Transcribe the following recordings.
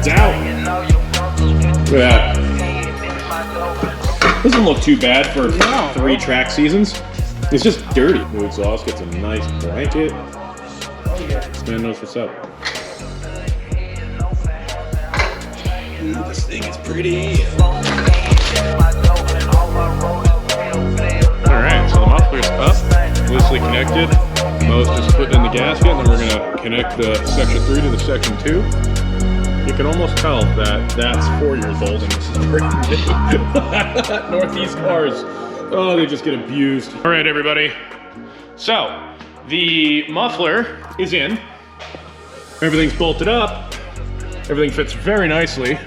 It's out. Look at that. Doesn't look too bad for 3 track seasons. It's just dirty. New exhaust gets a nice blanket. Man knows what's up. Ooh, this thing is pretty. Alright, so the muffler's up, loosely connected. Most is put in the gasket, and then we're going to connect the section 3 to the section 2. You can almost tell that that's 4 years old, and this is pretty new. Northeast cars. Oh, they just get abused. All right, everybody. So, the muffler is in. Everything's bolted up. Everything fits very nicely.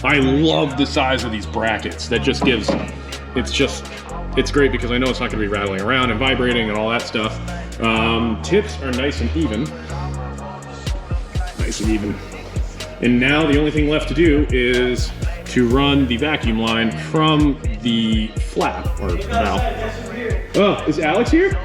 I love the size of these brackets. That just gives, it's great because I know it's not gonna be rattling around and vibrating and all that stuff. Tips are nice and even. Nice and even. And now the only thing left to do is to run the vacuum line from the flap or valve. Oh, is Alex here?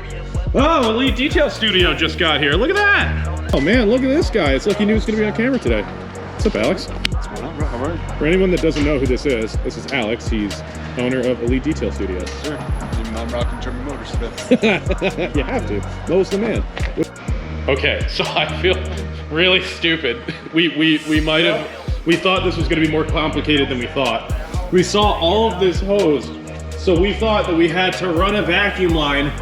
Oh, Elite Detail Studio just got here. Look at that. Oh man, look at this guy. It's like he knew he was gonna be on camera today. What's up, Alex? What's going on, bro? How are you? For anyone that doesn't know who this is Alex. He's owner of Elite Detail Studio. Sure. I'm rocking German motors today. You have to. Mo's the man. Okay, so I feel really stupid. We thought this was gonna be more complicated than we thought. We saw all of this hose, so we thought that we had to run a vacuum line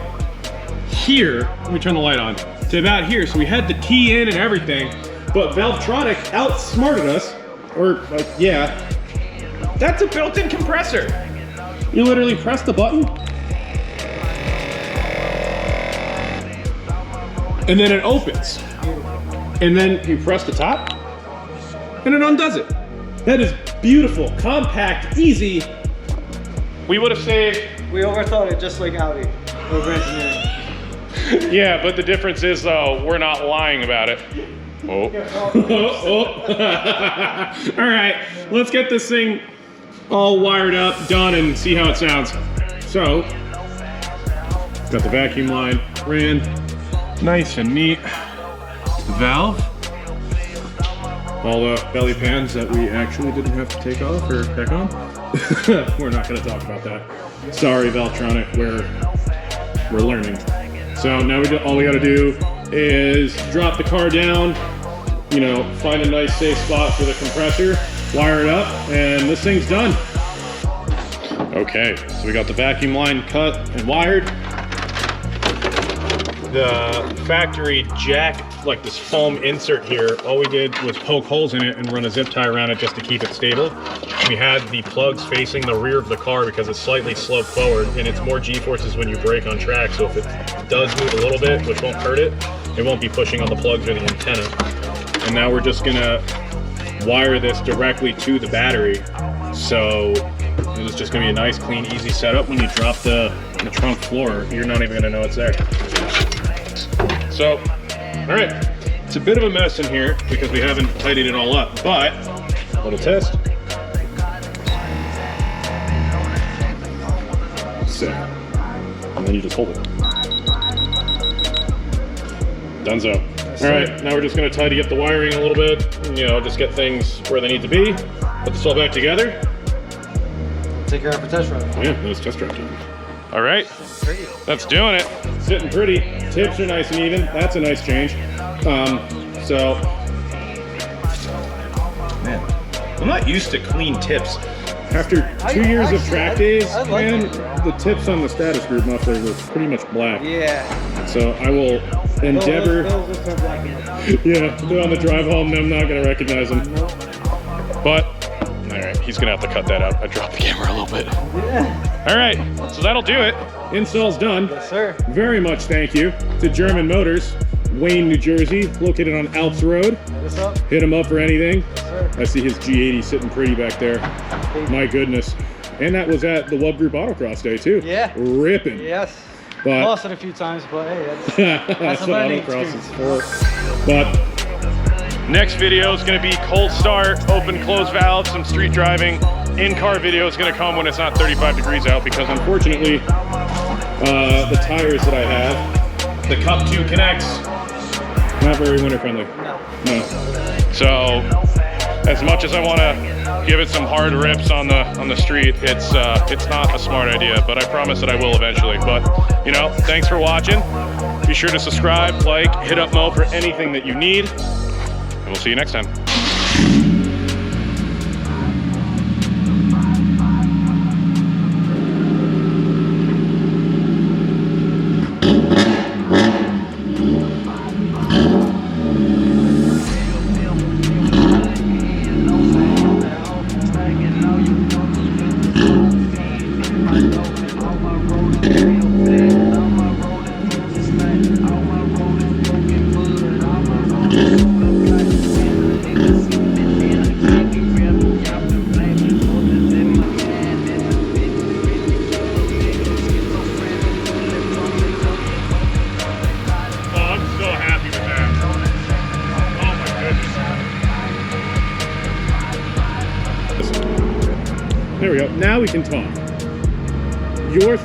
here. Let me turn the light on. To about here, so we had the key in and everything, but Valvetronic outsmarted us, or like, yeah. That's a built-in compressor. You literally press the button, and then it opens. And then you press the top, and it undoes it. That is beautiful, compact, easy. We would have saved. We overthought it, just like Audi. Over-engineering. Yeah, but the difference is, though, we're not lying about it. Oh. All right, let's get this thing all wired up, done, and see how it sounds. So, got the vacuum line ran, nice and neat. The valve, all the belly pans that we actually didn't have to take off or back on. We're not going to talk about that. Sorry, Valvetronic, we're learning. So now all we got to do is drop the car down, you know, find a nice safe spot for the compressor, wire it up, and this thing's done. Okay, so we got the vacuum line cut and wired. The factory jack, like this foam insert here, all we did was poke holes in it and run a zip tie around it just to keep it stable. We had the plugs facing the rear of the car because it's slightly sloped forward, and it's more G-forces when you brake on track, so if it does move a little bit, which won't hurt it, it won't be pushing on the plugs or the antenna. And now we're just gonna wire this directly to the battery, so it's just gonna be a nice, clean, easy setup. When you drop the trunk floor, you're not even gonna know it's there. So, all right, it's a bit of a mess in here because we haven't tidied it all up, but a little test. Sick. And then you just hold it. Donezo. All right, now we're just gonna tidy up the wiring a little bit, and, you know, just get things where they need to be. Put this all back together. Take care of a test run. Yeah, let's test drive it. All right, that's doing it. Sitting pretty. Tips are nice and even. That's a nice change. So, man, I'm not used to clean tips. After 2 years of track days, man, the tips on the status group muffler were pretty much black. Yeah. So I will endeavor. Yeah, on the drive home, I'm not gonna recognize them. But, all right, he's gonna have to cut that out. I dropped the camera a little bit. Yeah. All right, so that'll do it. Install's done. Yes, sir. Very much thank you to German Motors, Wayne, New Jersey, located on Alps Road. What's up? Hit him up for anything. Yes, sir. I see his G80 sitting pretty back there. My goodness. And that was at the Wub Group Autocross Day too. Yeah. Ripping. Yes. But Lost it a few times, but hey, that's a what learning autocross is experience. for. But next video is going to be cold start, open, close valve, some street driving. In-car video is going to come when it's not 35 degrees out because unfortunately, the tires that I have, the Cup 2 connects, not very winter friendly. No. No. So as much as I want to give it some hard rips on the street, it's not a smart idea, but I promise that I will eventually. But, you know, thanks for watching. Be sure to subscribe, like, hit up Mo for anything that you need, and we'll see you next time. There we go. Now we can talk.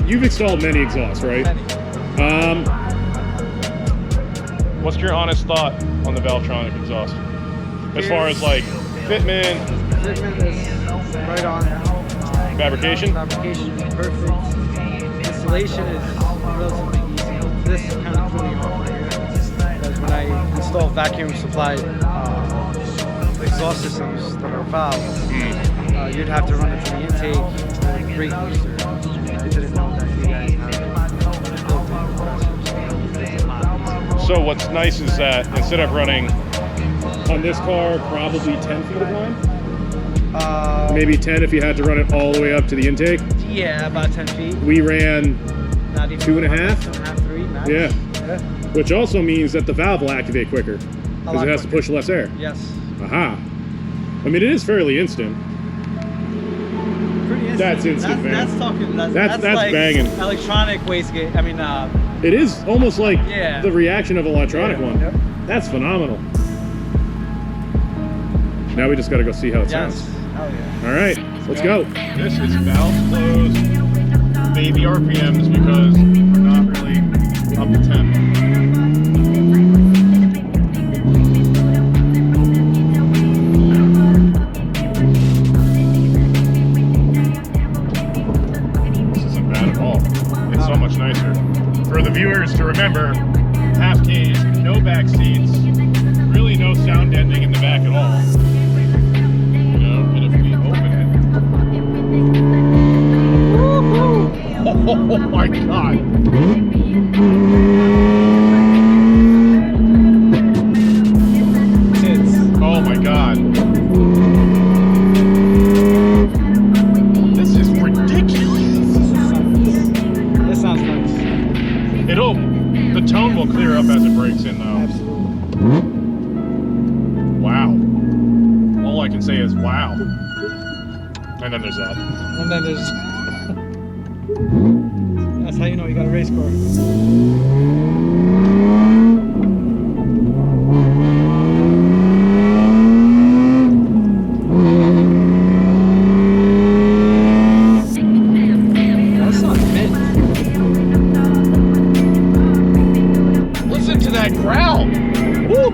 You've installed many exhausts, right? Many. What's your honest thought on the Valvetronic exhaust? As far as like fitment, Fitment is right on. fabrication? Fabrication is perfect. Installation is relatively easy. This is kind of threw me off right here. Because when I install vacuum supplied exhaust systems that are valves, you'd have to run it to the intake or the brake booster. I didn't know that you guys have built-in compressors. So what's nice is that instead of running on this car probably 10 feet of line, maybe 10 if you had to run it all the way up to the intake. Yeah, about 10 feet. We ran Not even 2.5. 2.5, 3 max. Yeah. Which also means that the valve will activate quicker A because lot it has to quicker. push less air. Yes. Aha. I mean, it is fairly instant. Pretty instant. That's instant, man. That's talking. That's like banging. Electronic wastegate. I mean, It is almost like Yeah. the reaction of an electronic Yeah. one. Yep. That's phenomenal. Now we just got to go see how it yes. sounds. Hell yeah. All right, let's go. This is valve closed, baby RPMs because we're not really up to 10. This isn't bad at all. It's so much nicer. For the viewers to remember, half cage, no back seats, really no sound deadening in the back at all. You know, and if we open it, oh my god! Oh my god! This is ridiculous. This sounds nice. The tone will clear up as it breaks in, though. Absolutely. Wow. All I can say is wow. And then there's that. And then there's. That's how you know you got a race car. That's not mint. Listen to that growl! Woo!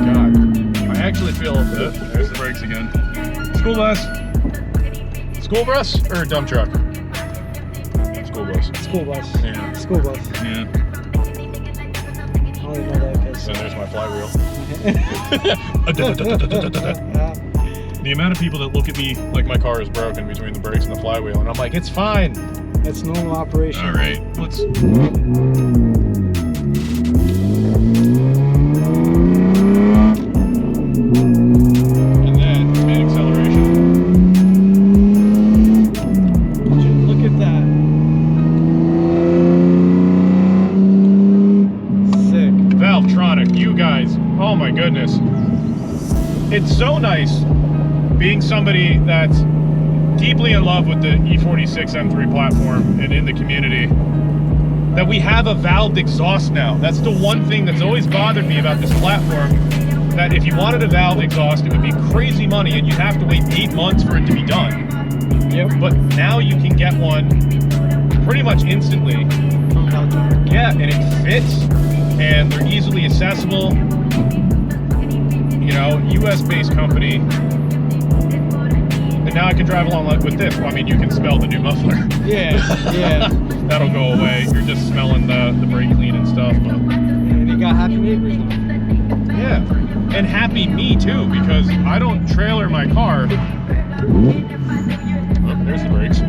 God. I actually feel there's the brakes again. School bus. School bus or dump truck? School bus. School bus. Yeah. School bus. Yeah. I only know that because. And there's my flywheel. The amount of people that look at me like my car is broken between the brakes and the flywheel, and I'm like, it's fine. It's normal operation. All right, let's. And then mid acceleration. Look at that. Sick. Valvetronic, you guys, oh my goodness. It's so nice being somebody that's deeply in love with the E46 M3 platform and in the community that we have a valved exhaust now. That's the one thing that's always bothered me about this platform, that if you wanted a valved exhaust, it would be crazy money and you'd have to wait 8 months for it to be done. Yep. But now you can get one pretty much instantly. From Valvetronic. Yeah, and it fits and they're easily accessible. You know, US-based company. And now I can drive along like with this. Well, I mean, you can smell the new muffler. Yeah, yeah. That'll go away. You're just smelling the brake clean and stuff. But And you got happy neighbors though. yeah, and happy me too, because I don't trailer my car. Oh, there's the brakes.